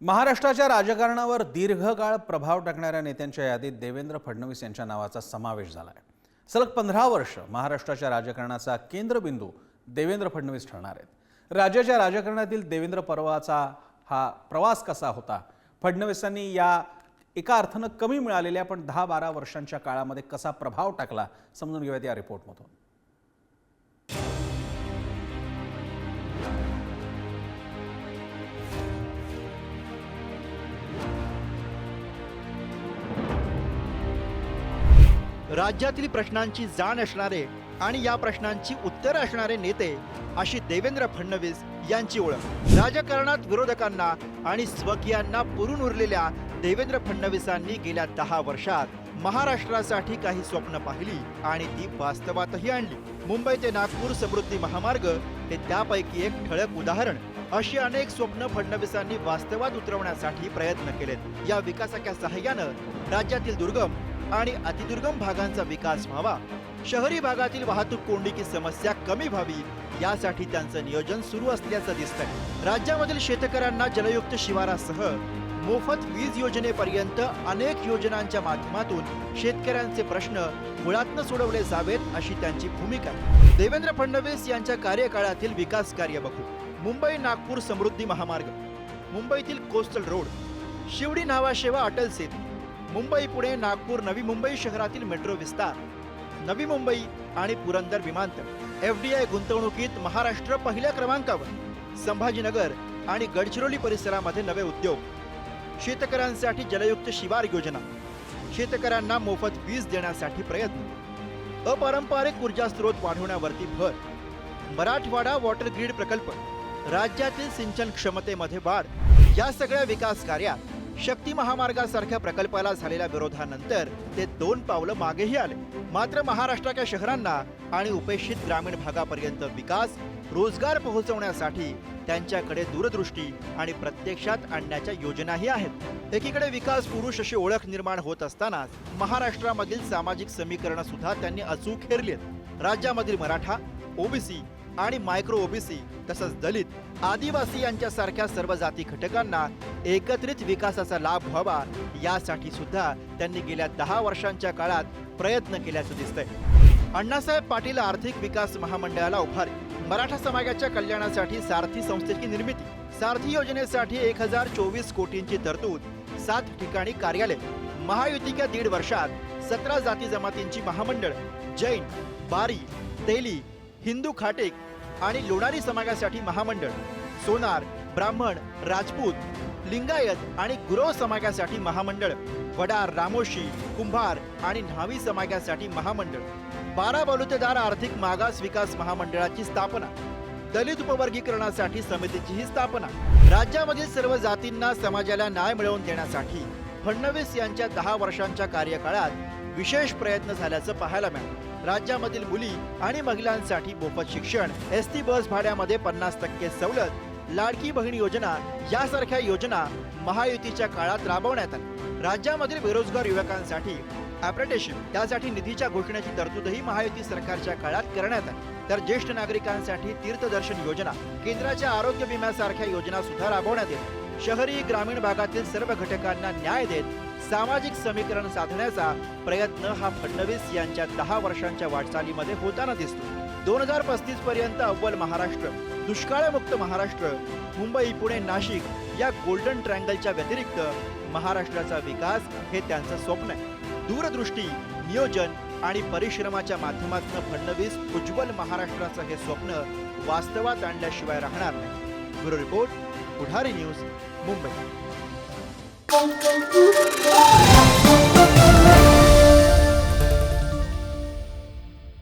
महाराष्ट्राच्या राजकारणावर दीर्घकाळ प्रभाव टाकणाऱ्या नेत्यांच्या यादीत देवेंद्र फडणवीस यांच्या नावाचा समावेश झाला आहे। सलग 15 वर्ष महाराष्ट्राच्या राजकारणाचा केंद्रबिंदू देवेंद्र फडणवीस ठरणार आहेत। राज्याच्या राजकारणातील देवेंद्र पर्वाचा हा प्रवास कसा होता, फडणवीसांनी या एका अर्थानं कमी मिळालेल्या पण 10-12 वर्षांच्या काळामध्ये कसा प्रभाव टाकला, समजून घेऊयात या रिपोर्टमधून। राज्यातील प्रश्नांची जाण असणारे आणि या प्रश्नांची उत्तरे असणारे नेते अशी देवेंद्र फडणवीस यांची ओळख। राजकारणात विरोधकांना आणि स्वकीयांना पुरून उरलेल्या देवेंद्र फडणवीसांनी गेल्या 10 वर्षात महाराष्ट्रासाठी काही स्वप्न पाहिली आणि ती वास्तवातही आणली। मुंबई ते नागपूर समृद्धी महामार्ग हे त्यापैकी एक ठळक उदाहरण। अशी अनेक स्वप्न फडणवीसांनी वास्तवात उतरवण्यासाठी प्रयत्न केलेत। या विकासाच्या सहाय्यानं राज्यातील दुर्गम आणि अतिदुर्गम भागांचा विकास व्हावा, शहरी भागातील वाहतूक कोंडीची समस्या कमी व्हावी, यासाठी त्यांचं नियोजन सुरू असल्याचं दिसतंय। राज्यामधील शेतकऱ्यांना जलयुक्त शिवारासह मोफत वीज योजनेपर्यंत अनेक योजनांच्या माध्यमातून शेतकऱ्यांचे प्रश्न मुळातनं सोडवले जावेत अशी त्यांची भूमिका आहे। देवेंद्र फडणवीस यांच्या कार्यकाळातील विकास कार्य बघू। मुंबई नागपूर समृद्धी महामार्ग, मुंबईतील कोस्टल रोड, शिवडी नावाशेवा अटल सेतू, मुंबई पुणे नागपूर नवी मुंबई शहरातील मेट्रो विस्तार, नवी मुंबई आणि पुरंदर विमानतळ, FDI गुंतवणुकीत महाराष्ट्र पहिल्या क्रमांकावर, संभाजीनगर आणि गडचिरोली परिसरामध्ये नवे उद्योग, शेतकऱ्यांसाठी जलयुक्त शिवार योजना, शेतकऱ्यांना मोफत वीज देण्यासाठी प्रयत्न, अपारंपरिक ऊर्जा स्रोत वाढवण्यावरती भर, मराठवाडा वॉटर ग्रीड प्रकल्प, राज्यातील सिंचन क्षमतेमध्ये वाढ। या सगळ्या विकास कार्यात शक्ती महामार्गासारख्या प्रकल्पाला झालेल्या विरोधानंतर ते 2 पावलं मागेही आले। मात्र महाराष्ट्राच्या शहरांना आणि उपेक्षित ग्रामीण भागापर्यंत विकास, रोजगार पोहोचवण्यासाठी त्यांच्याकडे दूरदृष्टी आणि प्रत्यक्षात आणण्याच्या योजनाही आहेत। एकीकडे विकास पुरुष अशी ओळख निर्माण होत असतानाच महाराष्ट्रामधील सामाजिक समीकरणं सुद्धा त्यांनी अचूक हेरलीत। राज्यामधील मराठा, ओबीसी आणि मायक्रो ओबीसी तसंच दलित, आदिवासी यांच्यासारख्या सर्व जाती घटकांना एकत्रित विकासाचा लाभ व्हावा, यासाठी सुद्धा त्यांनी गेल्या 10 वर्षांच्या काळात प्रयत्न केल्याचं दिसतंय। अण्णासाहेब पाटील आर्थिक विकास महामंडळाला उभारी, मराठा समाजाच्या कल्याणासाठी सारथी संस्थेची निर्मिती, सारथी योजनेसाठी 1024 कोटींची तरतूद, 7 ठिकाणी कार्यालय, महायुतीच्या 1.5 वर्षात 17 जाती जमातींची महामंडळ, जैन, बारी, तेली, हिंदू खाटेक आणि लोणारी समाजासाठी महामंडळ, सोनार, ब्राह्मण, राजपूत, लिंगायत आणि गुरव समाजासाठी महामंडळ, वडार, रामोशी, कुंभार आणि न्हावी समाजासाठी महामंडळ, 12 बलुतेदार आर्थिक मागास विकास महामंडळाची स्थापना, दलित उपवर्गीकरणासाठी समितीचीही स्थापना। राज्यामधील सर्व जातींना समाजाला न्याय मिळवून देण्यासाठी फडणवीस यांच्या 10 वर्षांच्या कार्यकाळात विशेष प्रयत्न झाल्याचं पाहायला मिळालं। राज्यामधील मुली आणि महिलांसाठी मोफत शिक्षण, ST बस भाड्यामध्ये 50% सवलत, लाडकी बहीण योजना यासारख्या योजना महायुतीच्या काळात राबवण्यात आल्या। राज्यामधील बेरोजगार युवकांसाठी अप्रेंटिसशिप, त्यासाठी निधीच्या घोषणेची तरतूदही महायुती सरकारच्या काळात करण्यात आली। तर ज्येष्ठ नागरिकांसाठी तीर्थदर्शन योजना, केंद्राच्या आरोग्य विम्यासारख्या योजना सुद्धा राबवण्यात येतात। शहरी ग्रामीण भागातील सर्व घटकांना न्याय देत सामाजिक समीकरण साधण्याचा प्रयत्न हा फडणवीस यांच्या 10 वर्षांच्या वाटचालीमध्ये होताना दिसतो। 2035 पर्यंत अव्वल महाराष्ट्र, दुष्काळमुक्त महाराष्ट्र, मुंबई पुणे नाशिक या गोल्डन ट्रायंगलच्या व्यतिरिक्त महाराष्ट्राचा विकास हे त्यांचं स्वप्न आहे। दूरदृष्टी, नियोजन आणि परिश्रमाच्या माध्यमातून फडणवीस उज्ज्वल महाराष्ट्राचं हे स्वप्न वास्तवात आणल्याशिवाय राहणार नाही। ब्युरो रिपोर्ट, पुढारी न्यूज, मुंबई।